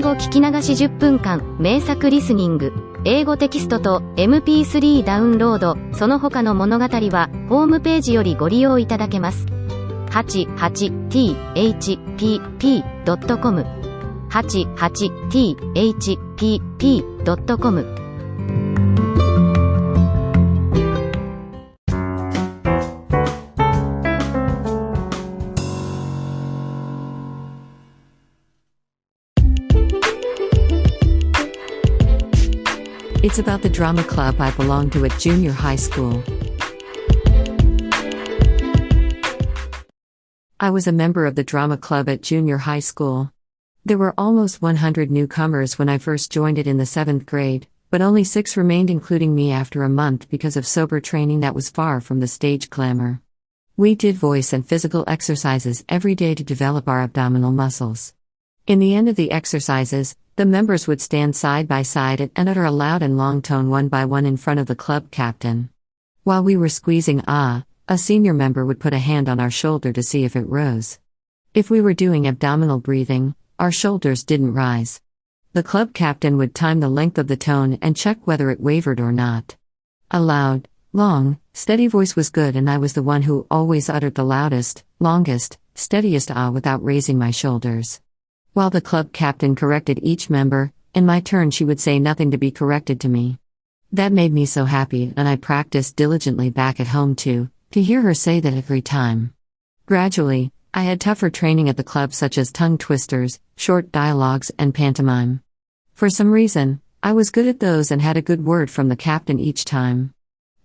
語聞き流し10分間、名作リスニング、英語テキストと MP3 ダウンロード、その他の物語は、ホームページよりご利用いただけます。88thpp.com 88thpp.com It's about the drama club I belonged to at junior high school. I was a member of the drama club at junior high school. There were almost 100 newcomers when I first joined it in the 7th grade, but only 6 remained, including me, after a month because of sober training that was far from the stage glamour. We did voice and physical exercises every day to develop our abdominal muscles. In the end of the exercises, the members would stand side by side and utter a loud and long tone one by one in front of the club captain. While we were squeezing a senior member would put a hand on our shoulder to see if it rose. If we were doing abdominal breathing, our shoulders didn't rise. The club captain would time the length of the tone and check whether it wavered or not. A loud, long, steady voice was good, and I was the one who always uttered the loudest, longest, steadiest ah without raising my shoulders. While the club captain corrected each member, in my turn she would say nothing to be corrected to me. That made me so happy, and I practiced diligently back at home too, to hear her say that every time. Gradually, I had tougher training at the club, such as tongue twisters, short dialogues, and pantomime. For some reason, I was good at those and had a good word from the captain each time.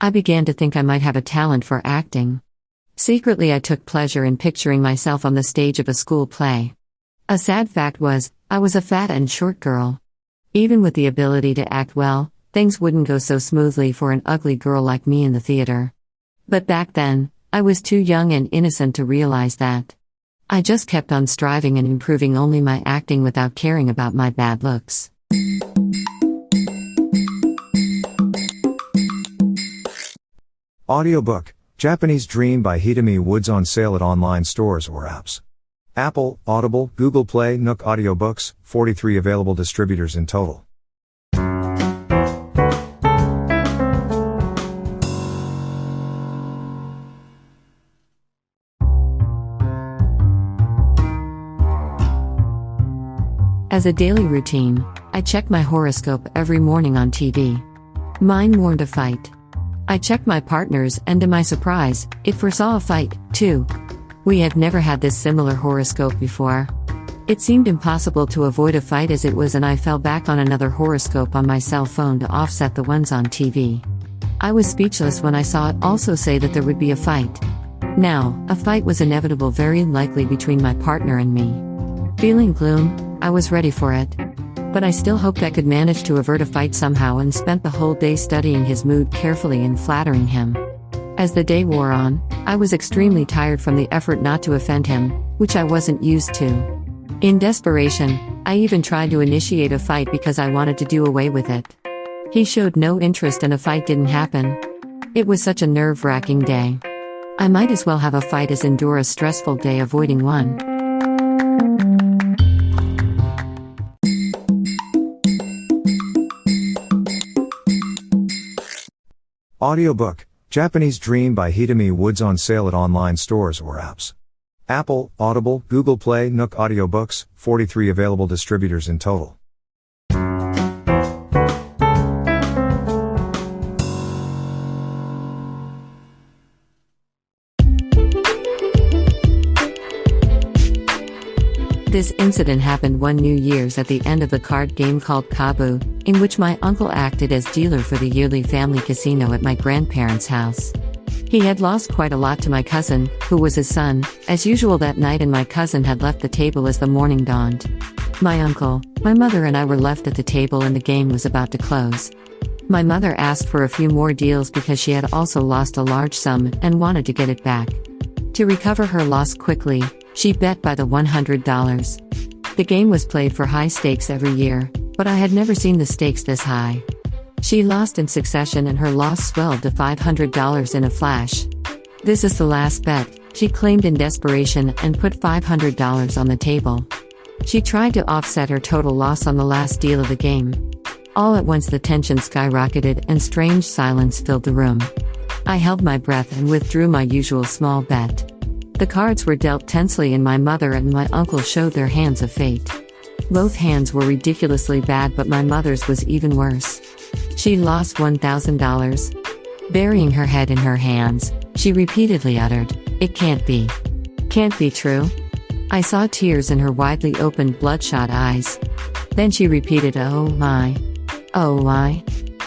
I began to think I might have a talent for acting. Secretly, I took pleasure in picturing myself on the stage of a school play. A sad fact was, I was a fat and short girl. Even with the ability to act well, things wouldn't go so smoothly for an ugly girl like me in the theater. But back then, I was too young and innocent to realize that. I just kept on striving and improving only my acting without caring about my bad looks. Audiobook, Japanese Dream by Hitomi Woods, on sale at online stores or apps. Apple, Audible, Google Play, Nook Audiobooks, 43 available distributors in total. As a daily routine, I check my horoscope every morning on TV. Mine warned a fight. I checked my partner's, and to my surprise, it foresaw a fight, too. We had never had this similar horoscope before. It seemed impossible to avoid a fight as it was, and I fell back on another horoscope on my cell phone to offset the ones on TV. I was speechless when I saw it also say that there would be a fight. Now, a fight was inevitable, very likely between my partner and me. Feeling gloom, I was ready for it. But I still hoped I could manage to avert a fight somehow, and spent the whole day studying his mood carefully and flattering him. As the day wore on, I was extremely tired from the effort not to offend him, which I wasn't used to. In desperation, I even tried to initiate a fight because I wanted to do away with it. He showed no interest and a fight didn't happen. It was such a nerve-wracking day. I might as well have a fight as endure a stressful day avoiding one. Audiobook, Japanese Dream by Hitomi Woods, on sale at online stores or apps. Apple, Audible, Google Play, Nook Audiobooks, 43 available distributors in total. This incident happened one New Year's at the end of the card game called Kabu, in which my uncle acted as dealer for the yearly family casino at my grandparents' house. He had lost quite a lot to my cousin, who was his son, as usual that night, and my cousin had left the table as the morning dawned. My uncle, my mother, and I were left at the table, and the game was about to close. My mother asked for a few more deals because she had also lost a large sum and wanted to get it back. To recover her loss quickly, she bet by the $100. The game was played for high stakes every year, but I had never seen the stakes this high. She lost in succession, and her loss swelled to $500 in a flash. "This is the last bet," she claimed in desperation, and put $500 on the table. She tried to offset her total loss on the last deal of the game. All at once the tension skyrocketed and strange silence filled the room. I held my breath and withdrew my usual small bet. The cards were dealt tensely and my mother and my uncle showed their hands of fate. Both hands were ridiculously bad, but my mother's was even worse. She lost $1,000. Burying her head in her hands, she repeatedly uttered, "It can't be. Can't be true." I saw tears in her widely opened bloodshot eyes. Then she repeated, "Oh my. Oh my,"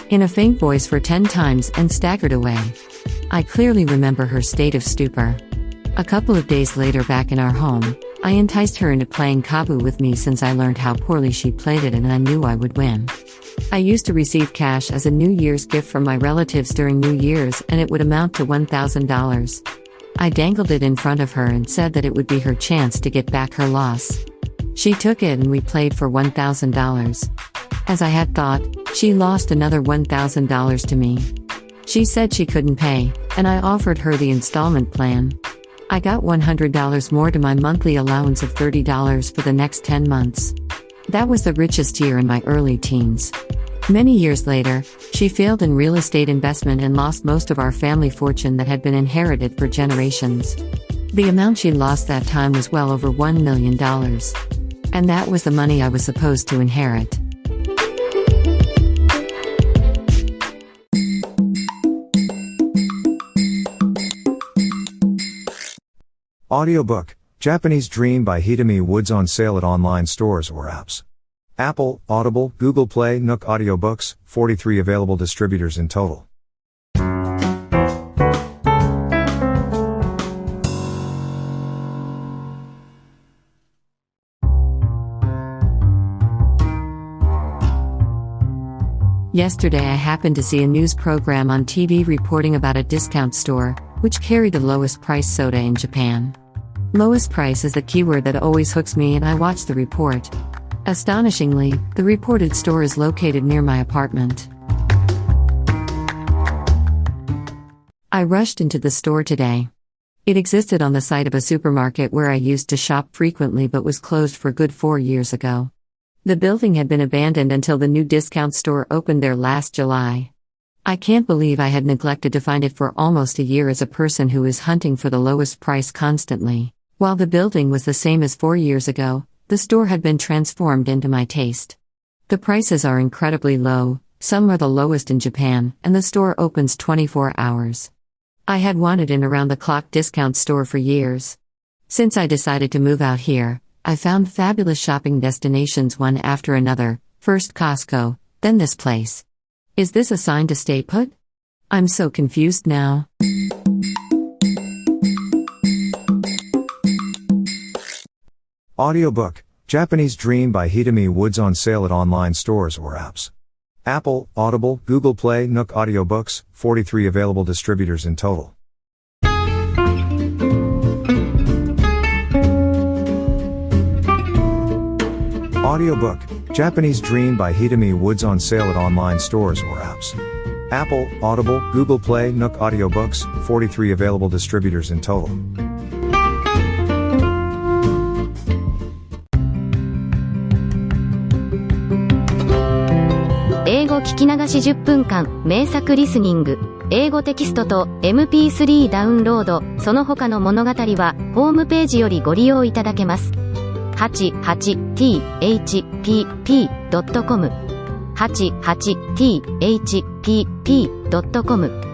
in a faint voice for 10 times and staggered away. I clearly remember her state of stupor. A couple of days later, back in our home, I enticed her into playing Kabu with me since I learned how poorly she played it and I knew I would win. I used to receive cash as a New Year's gift from my relatives during New Year's, and it would amount to $1,000. I dangled it in front of her and said that it would be her chance to get back her loss. She took it and we played for $1,000. As I had thought, she lost another $1,000 to me. She said she couldn't pay, and I offered her the installment plan. I got $100 more to my monthly allowance of $30 for the next 10 months. That was the richest year in my early teens. Many years later, she failed in real estate investment and lost most of our family fortune that had been inherited for generations. The amount she lost that time was well over $1 million. And that was the money I was supposed to inherit. Audiobook, Japanese Dream by Hitomi Woods on sale at online stores or apps. Apple, Audible, Google Play, Nook Audiobooks, 43 available distributors in total. Yesterday I happened to see a news program on TV reporting about a discount store, which carried the lowest price soda in Japan. Lowest price is the keyword that always hooks me, and I watched the report. Astonishingly, the reported store is located near my apartment. I rushed into the store today. It existed on the site of a supermarket where I used to shop frequently but was closed for good 4 years ago. The building had been abandoned until the new discount store opened there last July. I can't believe I had neglected to find it for almost a year as a person who is hunting for the lowest price constantly. While the building was the same as 4 years ago, the store had been transformed into my taste. The prices are incredibly low, some are the lowest in Japan, and the store opens 24 hours. I had wanted an around-the-clock discount store for years. Since I decided to move out here, I found fabulous shopping destinations one after another, first Costco, then this place. Is this a sign to stay put? I'm so confused now. Audiobook, Japanese Dream by Hitomi Woods on sale at online stores or apps. Apple, Audible, Google Play, Nook Audiobooks, 43 available distributors in total. Audiobook, Japanese Dream by Hitomi Woods on sale at online stores or apps. Apple, Audible, Google Play, Nook Audiobooks, 43 available distributors in total.英語聞き流し10分間、名作リスニング。英語テキストと MP3 ダウンロード、その他の物語は、ホームページよりご利用いただけます。88thpp.com 88thpp.com